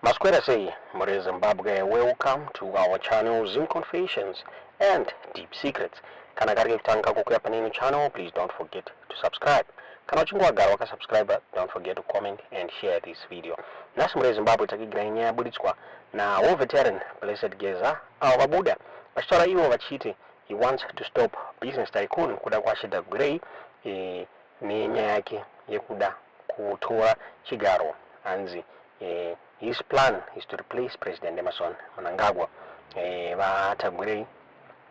Masquera say, Mure Zimbabwe, welcome to our channel Zim Confessions and Deep Secrets. Kana karike kutanga kukuya panini channel, please don't forget to subscribe. Kana uchingwa gara waka subscriber, don't forget to comment and share this video. Nasi Mure Zimbabwe takigira inyaya buditswa na war veteran Blessed Geza, Babuda. Bashara iwo vachiti, he wants to stop business tycoon kuda kwa shida grey ni nyaya yake yekuda kutora chigaro anzi his plan is to replace President Mnangagwa. Vatagurei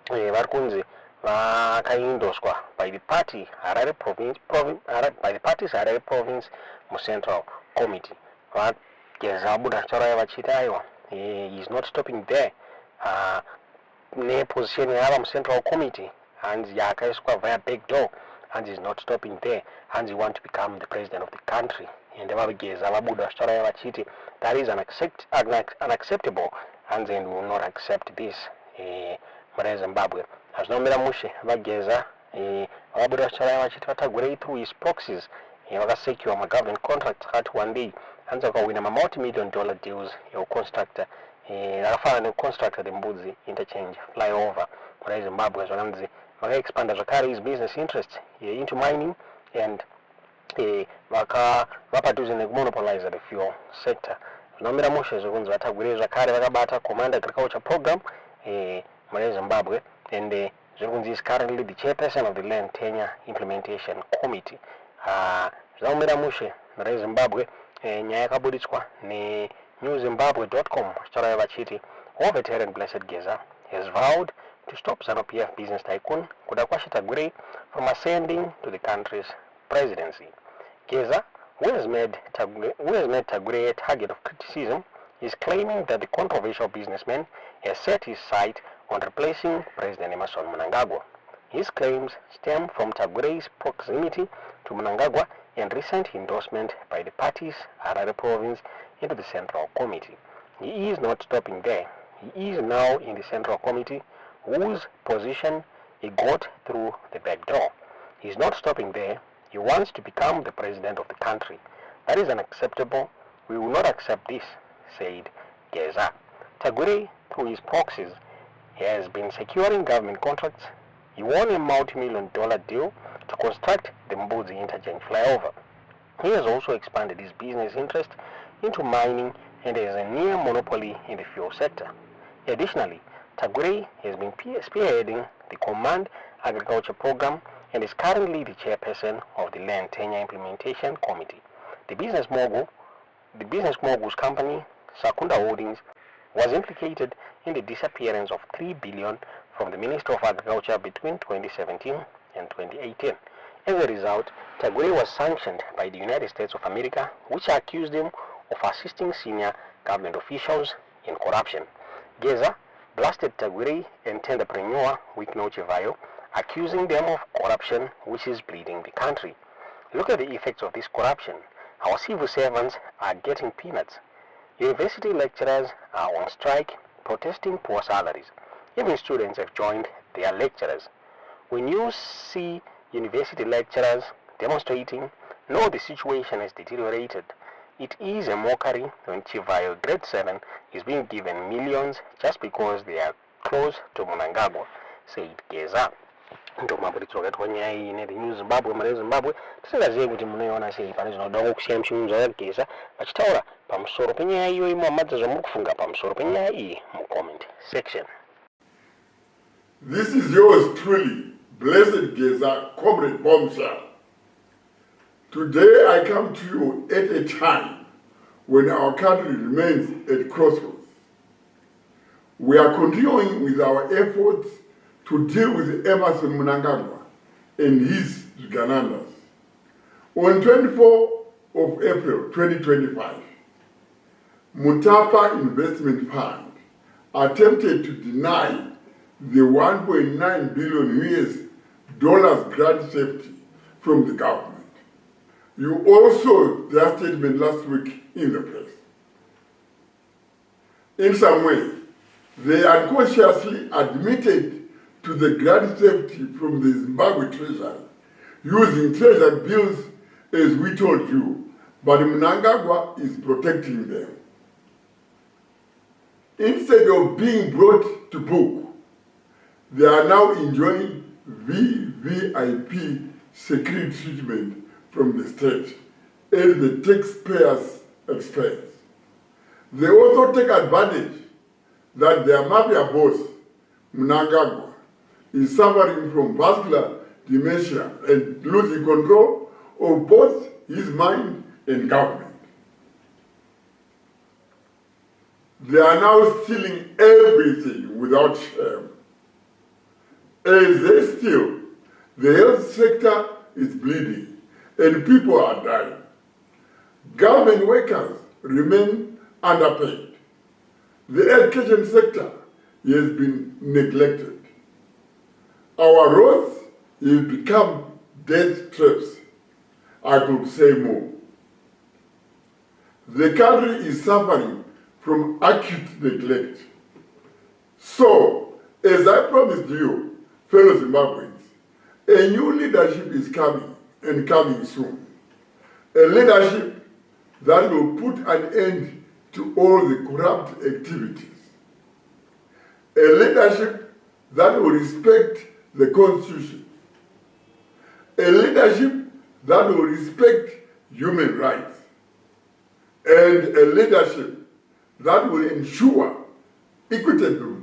varikunzi vakaindoswa by the party Harare province by the parties Harare province Central Committee. Geza buda chora vachita aiwa he is not stopping there ne position yava Central Committee and yakaiswa via back door and is not stopping there and he want to become the president of the country. And the Geza Babuda Story Chiti, that is unacceptable, and then we will not accept this. Mure Zimbabwe has no Mushe, Geza, Babuda Story Chiti, through his proxies, he was secure a government contract at one day, and so win a multi-million-dollar deals, your constructor, constructor the Mbuzi interchange flyover. Mure Zimbabwe Zonanzi, Maka expanded to carry his business interests into mining and vapadhuze nekumonopolize the fuel sector. Nomira Mushe zokunzi vatagwire zvakare vakabata command agriculture program Mure Zimbabwe and zvokunzi is currently the chairperson of the land tenure implementation committee. Zvaumira Mushe Mure Zimbabwe nyaya yakabuditswa neNewZimbabwe.com chitoreva vachiti war veteran Blessed Geza has vowed to stop ZANU-PF business tycoon kuda kwashita Gure from ascending to the country's presidency. Geza, who has made Tagure a target of criticism, is claiming that the controversial businessman has set his sight on replacing President Mnangagwa. His claims stem from Tagure's proximity to Mnangagwa and recent endorsement by the party's Harare province into the Central Committee. He is not stopping there. He is now in the Central Committee, whose position he got through the back door. He is not stopping there. He wants to become the president of the country. That is unacceptable. We will not accept this, said Geza. Tagure, through his proxies, has been securing government contracts. He won a multi-million-dollar deal to construct the Mbuzi interchange flyover. He has also expanded his business interest into mining and has a near monopoly in the fuel sector. Additionally, Tagure has been spearheading the Command Agriculture Program and is currently the chairperson of the Land Tenure Implementation Committee. The business mogul's company, Sakunda Holdings, was implicated in the disappearance of $3 billion from the Ministry of Agriculture between 2017 and 2018. As a result, Tagure was sanctioned by the United States of America, which accused him of assisting senior government officials in corruption. Geza blasted Tagure and entrepreneur Wikno Chivayo, accusing them of corruption which is bleeding the country. Look at the effects of this corruption. Our civil servants are getting peanuts. University lecturers are on strike, protesting poor salaries. Even students have joined their lecturers. When you see university lecturers demonstrating, know the situation has deteriorated. It is a mockery when Chivayo grade 7 is being given millions just because they are close to Mnangagwa, said Geza. Ndo mabuditso katwa nyaya ine the New Zimbabwe Mure Zimbabwe tisingazive kuti munoiona sei pane zvinoda kusiyana mchirungu zvakageza vachitaura pamusoro penyaya iyo imomadza zvamuri kufunga pamusoro penyaya iyi mucomment section. This is yours truly, Blessed Geza, Comrade Bombeshell. Today I come to you at a time when our country remains at crossroads. We are continuing with our efforts to deal with Emerson Mnangagwa and his Ganandas. On 24 of April 2025, Mutapa Investment Fund attempted to deny the 1.9 billion US grant safety from the government. You also saw their statement last week in the press. In some way, they unconsciously admitted to the grant safety from the Zimbabwe Treasury, using treasury bills as we told you, but Mnangagwa is protecting them. instead of being brought to book, they are now enjoying VVIP security treatment from the state at the taxpayers' expense. They also take advantage that their mafia boss, Mnangagwa, is suffering from vascular dementia and losing control of both his mind and government. They are now stealing everything without shame. As they steal, the health sector is bleeding and people are dying. Government workers remain underpaid. The education sector has been neglected. Our roads have become death traps. I could say more. The country is suffering from acute neglect. So, as I promised you, fellow Zimbabweans, a new leadership is coming and coming soon. A leadership that will put an end to all the corrupt activities. A leadership that will respect the Constitution. A leadership that will respect human rights. And a leadership that will ensure equitable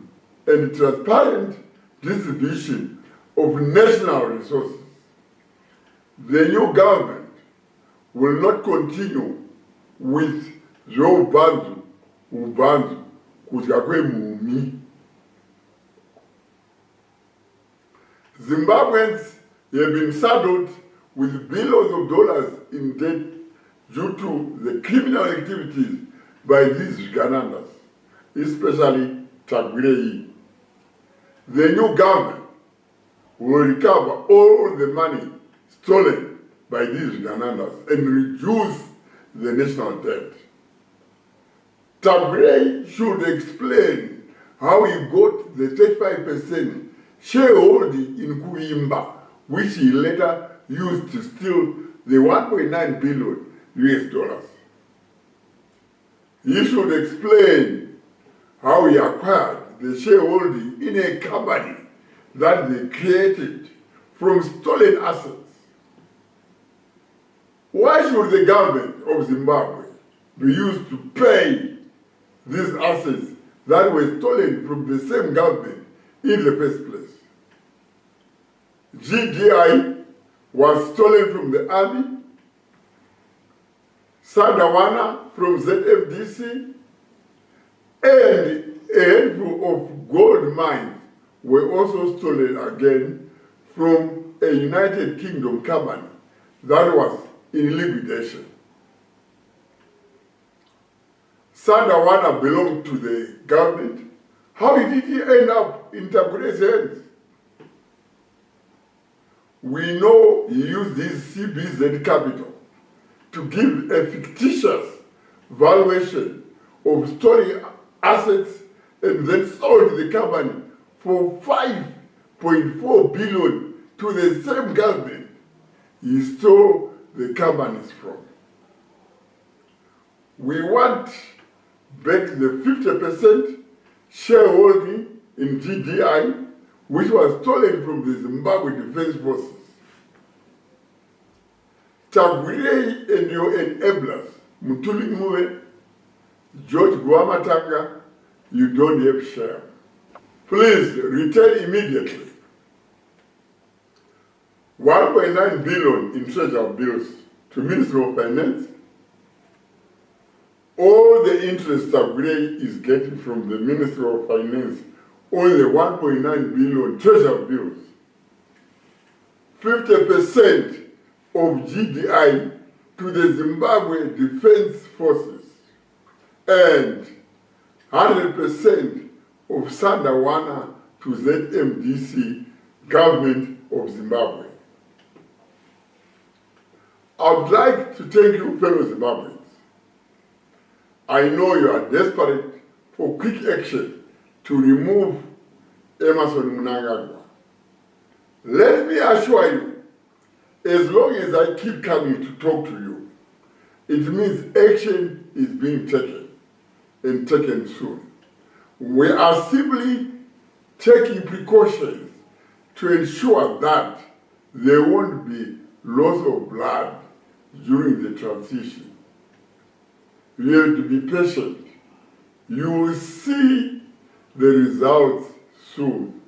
and transparent distribution of national resources. The new government will not continue with Ubanzu, Kujakwe Mumi. Zimbabweans have been saddled with billions of dollars in debt due to the criminal activities by these Uganandans, especially Chabvondoka. The new government will recover all the money stolen by these Uganandans and reduce the national debt. Chabvondoka should explain how he got the 35% shareholding in Kumira, which he later used to steal the 1.9 billion US dollars. He should explain how he acquired the shareholding in a company that they created from stolen assets. Why should the government of Zimbabwe be used to pay these assets that were stolen from the same government in the first place? GDI was stolen from the army, Sadawana from ZFDC, and a handful of gold mines were also stolen again from a United Kingdom company that was in liquidation. Sadawana belonged to the government. How did he end up in Tabgure's hands? We know he used his CBZ capital to give a fictitious valuation of stolen assets and then sold the company for 5.4 billion to the same government he stole the companies from. We want back the 50% shareholding in GDI, which was stolen from the Zimbabwe Defense Forces. Chabvondoka and your enablers, Mutuli Muwe, George Guamatanga, you don't have share. Please return immediately 1.9 billion in treasury bills to Ministry of Finance. All the interest Chabvondoka is getting from the Ministry of Finance on the 1.9 billion treasury bills. 50% of GDI to the Zimbabwe Defense Forces and 100% of Sadawana to ZMDC, Government of Zimbabwe. I would like to thank you, fellow Zimbabweans. I know you are desperate for quick action to remove Mnangagwa. Let me assure you, as long as I keep coming to talk to you, it means action is being taken, and taken soon. We are simply taking precautions to ensure that there won't be loss of blood during the transition. We have to be patient. You will see the results soon.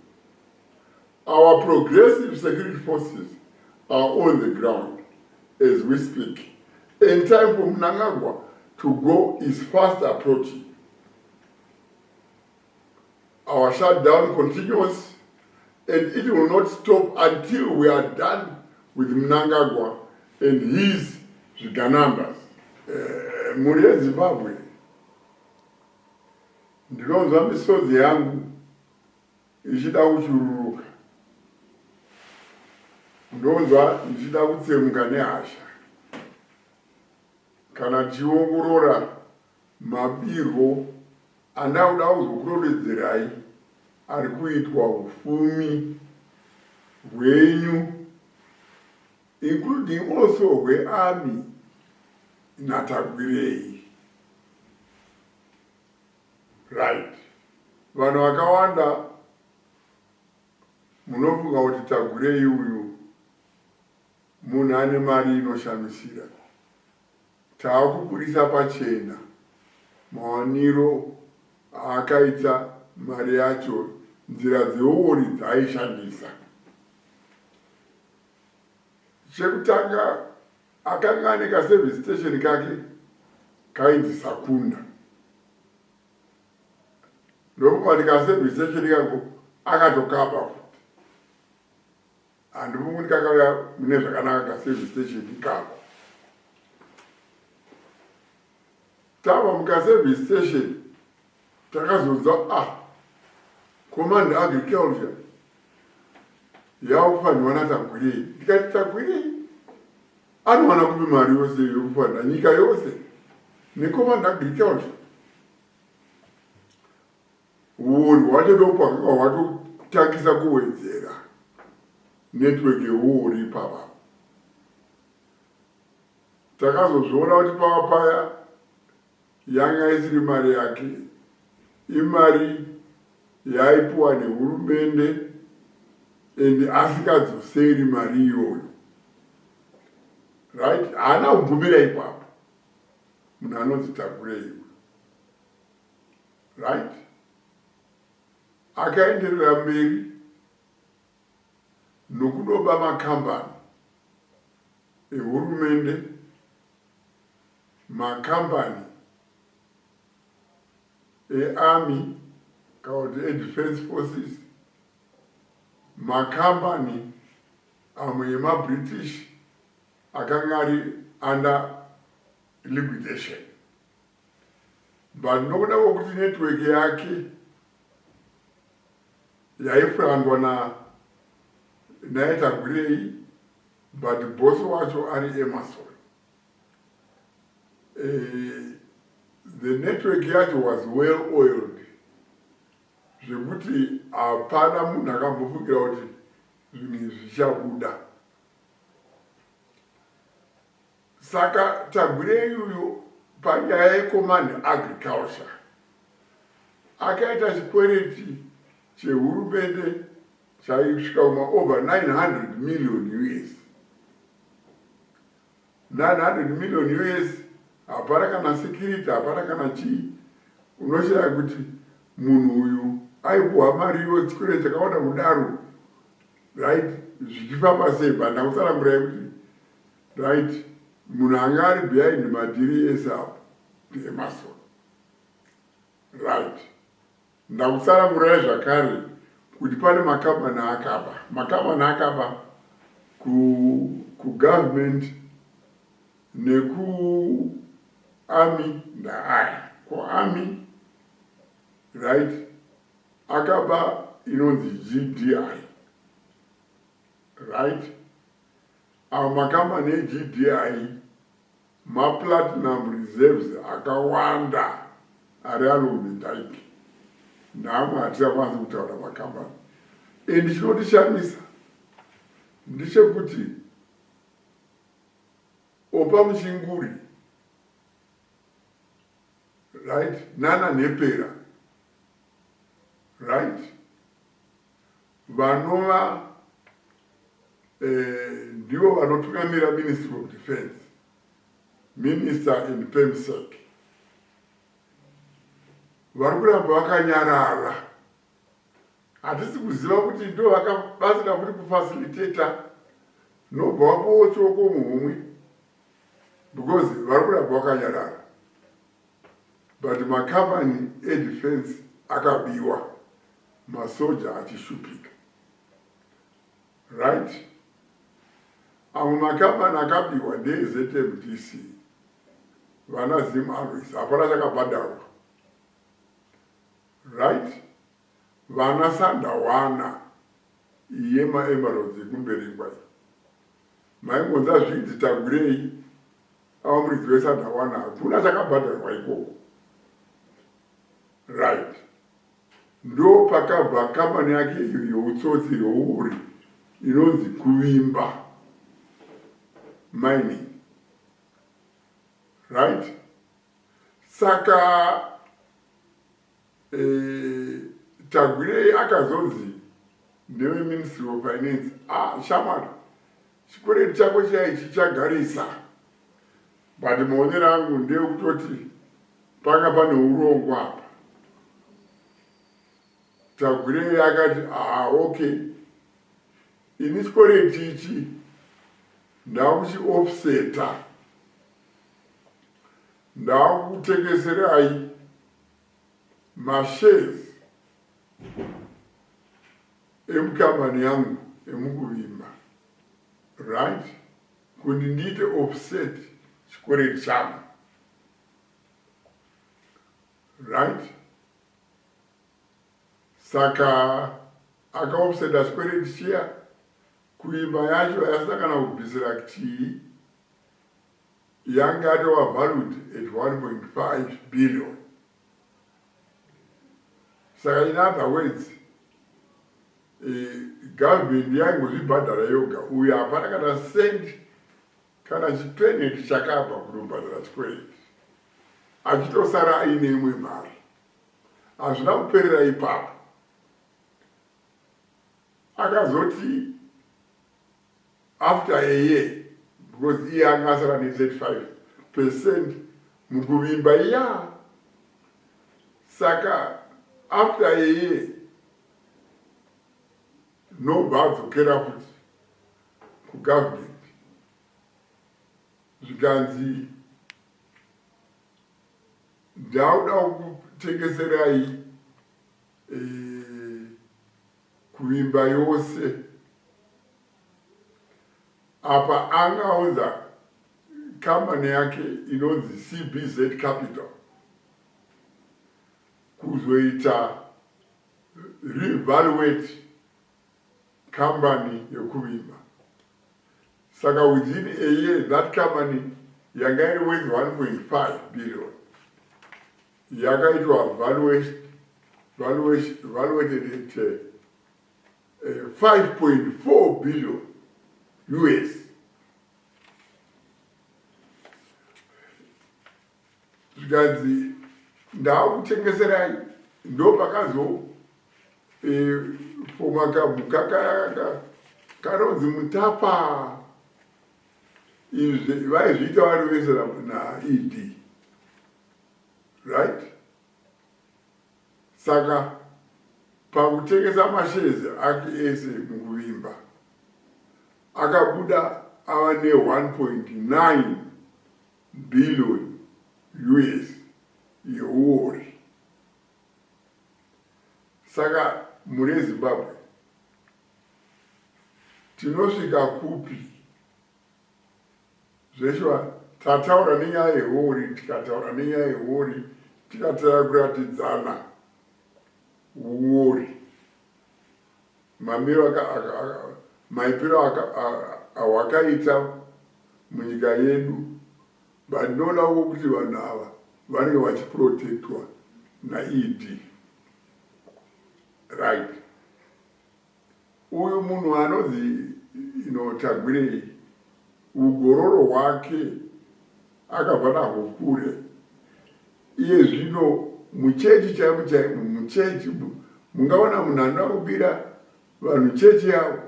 Our progressive security forces are on the ground as we speak. And time for Mnangagwa to go is fast approaching. Our shutdown continues, and it will not stop until we are done with Mnangagwa and his Ziganambas. Muri Zimbabwe, ndinonzwa misodzi yangu ichida kuchururuka. Ndonzwa ndichida kutsemuka nehasha. Kana tiongorora mabirwo andauda kuzokurondedzerai ari kuitwa ufumi hwenyu, including also hwearmy natagwirei. Right. Vanhu vakawanda munofunga kuti tagwirei uyu munhu ane mari inoshamisira. Taakubudisa pachena mawaniro akaita mari yacho, nzira dzeuri dzaaishandisa. Chekutanga akanga ane kaservice station kake kainzi Sakunda. Ndokuti kaservice station kako akatokapa futi. Handifuni kuti kakauya mune zvakanaka kaservice station kako. Tava mukaservice station takazonzwa command agriculture yakufanirwa natagwirei. Ndikati tagwirei anowana kupi mari yose yokufanira nyika yose necommand agriculture. Uori hwacho ndopakanga hwatotangisa kuwedzera network yeuori ipapa. Takazozviona kuti pava paya yanga isiri mari yake, imari yaipiwa nehurumende and asikadzoseri mari iyoyo. Right? Haana kubvumira ipapo munhu anonzi tagwirei. Right? Akaenderera mberi nokudoba makambani ehurumende, makambani army kana kuti defense forces, makambani amwe emaBritish akanga ari under liquidation. But nokuda kwokuti network yake yaifurandwa naye tagwirei, but boss wacho ari Emerson. The network yacho was well oiled. Zvekuti hapana munhu akambofungira kuti zvinhu zvichabuda. Saka tagwirei uyu panyaya yecommand agriculture akaita chikwereti chehurumende chaisvika over 900 million US. 900 million US, hapana kana security, hapana kana chii. Unoshaya kuti munhu uyu aipuwa mari yechikwereti chakawanda kudaro. Right? Zvichifamba sei banda kutsanangurai kuti right, munhu anga ari behind madhiri ese apo ndiEmerson. Right? Ndakutsanangurai zvakare kuti pane makambani akaba. Makambani akaba kugovernment neku army ndaaya. Kuarmy, right, akaba inonzi GDI. Right? Our makambani eGDI ma-platinum reserves akawanda ari alomentaiki. Naamwe hatisakwanisi kutaura makambani. And chinotishamisa ndechekuti opa muchinguri, right, nana nepera vanova ndivo vanotungamira Ministry of Defense, Minister and PEMSEC, vari kuramba vakanyarara. Hatisi kuziva kuti ndo vakabasira kuti kufacilitata nobva wapochoko muhumwe, because vari kuramba vakanyarara. But makambani edefense akabiwa, masoja achishupika. Right? Amwe makambani akabiwa ndeZMDC, vana Zimbabwe, hapana chakabhadharwa. Right? Vana Sandawana, yema emeralds ekumberi kwai. Maingonza zvinzi Tagurei, amuridzi weSandawana, hakuna chakabhadharwa ikoko. Right. Ndo pakabva kambani yake youtsotsi youri inonzi Kuvimba Mining. Right? Saka Tagurei akazonzi ndewe Ministry of Finance, shamwari, chikwereti chako chaichi chagarisa. But muonero angu ndeyekutoti panga pane urongwa apa. Tagurei akati, okay, ini chikwereti ichi ndakuchiofseta, ndakutengeserai mashares emukambani yangu emukuvimba. Right? Kuti ndiite offset chikwereti changu. Right? Saka akaofseta chikwereti chiya, kuimba yacho yasina kana kubvisira kuti yanga atova valued at 1.5 billion. Saka in other words, government yangozvibhadhara yoga, uyo hapana kana cent kana chipeneti chakabva kunobhadhara chikwereti, achitosara aine imwe mari. Hazvina kuperera ipapo. Akazoti after a year, because iye anga asara ne35% mukuvimba iya. Saka after a year, nobva adzokera futi kugovernment. Zvikanzi ndauda kutengeserai kuvimba yose. Apa angaudza kambani yake inonzi CBZ Capital kuzoita reevaluate company yekuvimba. Saka within a year, that company yanga iri worth 1.5 billion. Yakaitwa valuated at 5.4 billion US. Zvikanzi ndakutengeserai, ndo pakazo fomakamu kanonzi Mutapa. Izvi vaizviita vari vese naED. Right? Saka pakutengesa mashares ake ese mukuvimba, akabuda ava ne 1.9 billion US yeuri. Saka muri Zimbabwe tinosvika kupi? Zveshwa tataura nenyaya yeuri, tikataura nenyaya yeuri, tikatara kuratidzana uori. Maipiro awakaita munyika yedu, vandinoona kuti vanhu ava vanenge vachiprotectwa naED. Right? Uyu munhu anonzi Tagurei, ugororo hwake akabva nahwo kure. Iye zvino muchechi chaimo chaimo, muchechi mungaona munhu anoda kubira vanhu chechi yavo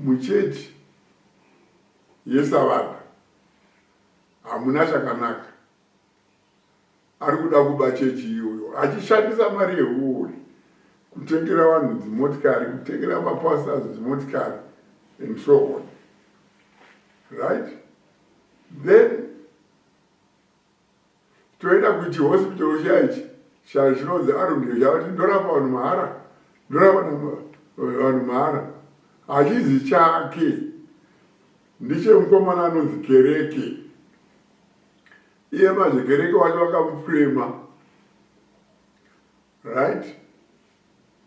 muchechi yesavana hamuna chakanaka. Ari kuda kuba chechi iyoyo achishandisa mari yehuori kutengera vanhu dzimotikari, kutengera mapastors dzimotikari and so on. Right? Then toenda kuti hospital chaichi chinonzi arunge chavati ndorapa vanhu mahara, ndorapa vanhu mahara. Hachizi chake, ndichemukomana anonzi Kereke. Iye manje Kereke wacho vakamufurema, right?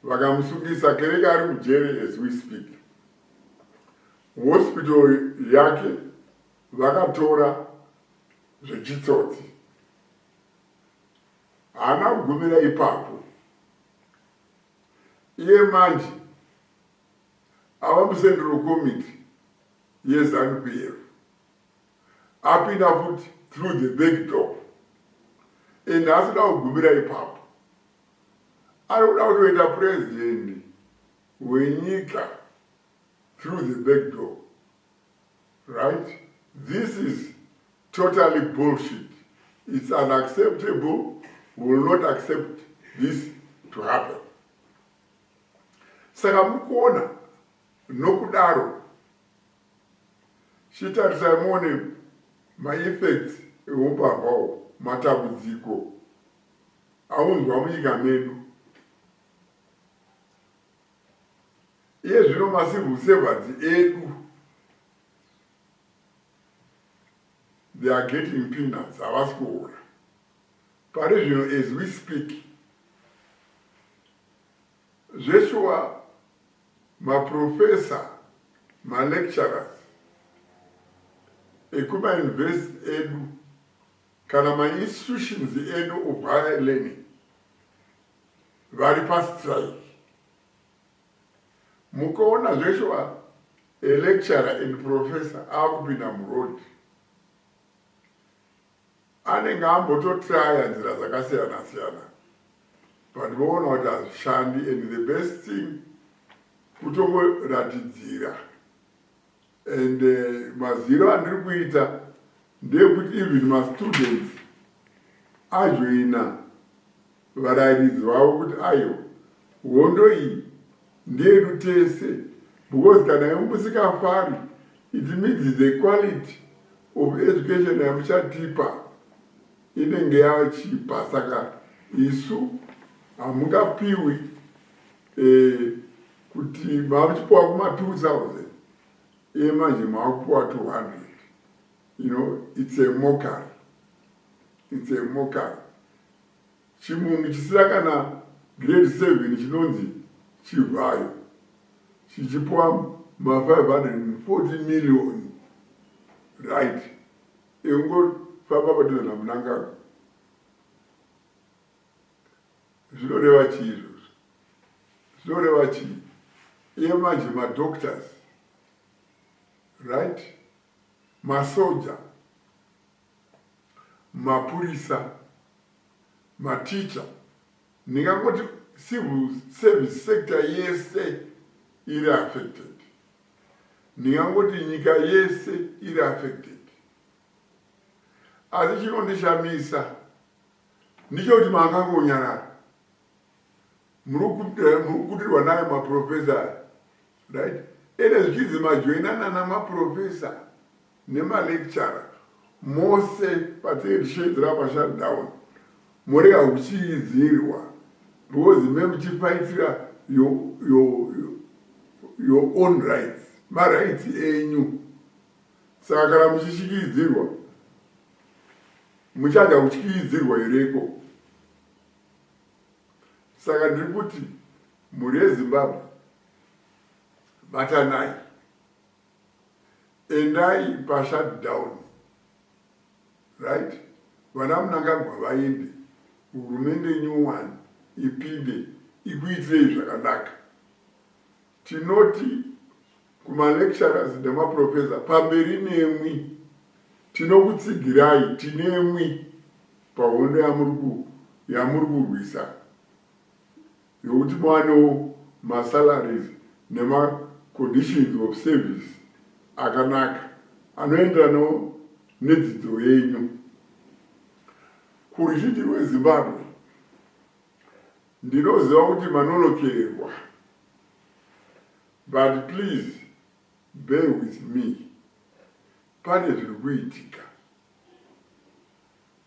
Vakamusungisa. Kereke ari kujere as we speak. Hospital yake vakatora zvechitsotsi. Haana kugumira ipapo. Iye manje ava musendero komiti yeZANU-PF. Apinda futi through the back door. And asida kugumira ipapo. Ari kuda kutoita president wenyika through the back door. Right? This is totally bullshit. It's unacceptable. We will not accept this to happen. Saka mukuona nokudaro chitarisai muone ma-effects eupa hwawo, matambudziko aunzwa munyika medu. Iye zvino macivil servants edu they are getting peanuts, havasi kuona. Pari zvino as we speak, zveshuwa maprofesa, malecturers ekuma-university edu kana ma-institutions edu of higher learning vari pastrike. Mukaona zveshuwa lecturer and professor akupinda murodi, anenge ambototraya nzira dzakasiyana-siyana, but voona kuti hazvishandi, and the best thing kutomboratidzira. And maziro andiri kuita ndeyekuti even mastudents ajoina varairidzi vavo kuti ayo hondo iyi ndeyedu tese, because kana musikafari it means the quality of education yamuchatipa inenge yachipa. Saka isu hamungapiwi kuti mamuchipuwa kuma-2000 manje makupuwa 200. You know, it's a mockery. It's a mockery. Chimungu chisina kana grade 7 chinonzi chivhayo chichipuwa ma-540 million, right? Engofamba padhuze naMnangagwa. Zvinoreva chii izvozvo? Zvinoreva chii? Iye manje ma-doctors, right? Masoja, mapurisa, maticha, ndingangoti civil service sector yese iri affected. Ndingangoti nyika yese iri affected. Asi chinondishamisa ndichoti makangonyarara. Murukutirwa naye maprofesa, right? Ene zvichidzi majoinana namaprofesa nemalecturer mose pateishedzera pashutdown, murega kuchiidzirwa because memuchifaitira your own rights, marights enyu. Saka kana muchishikidzirwa muchada kuchikidzirwa ireko. Saka ndiri kuti muri yeZimbabwe batanai, endai pashutdown, right? Vana Mnangagwa vaende, hurumende nyuwani ipinde ikuitirei zvakanaka. Tinoti kuma-lecturers nemaprofesa, pamberi nemwi tinokutsigirai, tinemwi pahondo yamuri kurwisa yokuti muwanewo masalaries conditions of service akanaka anoenderanawo nedzidzo yenyu. Kuruzhinji rweZimbabwe ndinoziva kuti manolokerwa, but please bear with me. Pane zviri kuitika.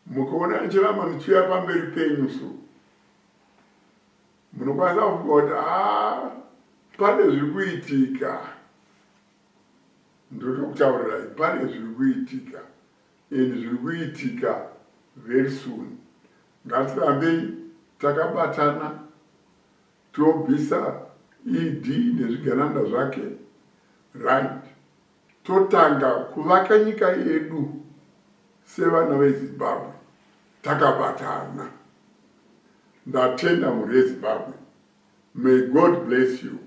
Mukaona nchirama nichiuya pamberi penyu so munokwanisa kufunga kuti pane zviri kuitika. Ndotokutaurirai pane zviri kuitika, and zviri kuitika very soon. Ngatirambei takabatana tobvisa ED nezvigananda zvake, right? Totanga kuvaka nyika yedu sevana veZimbabwe takabatana. Ndatenda muri veZimbabwe. May God bless you.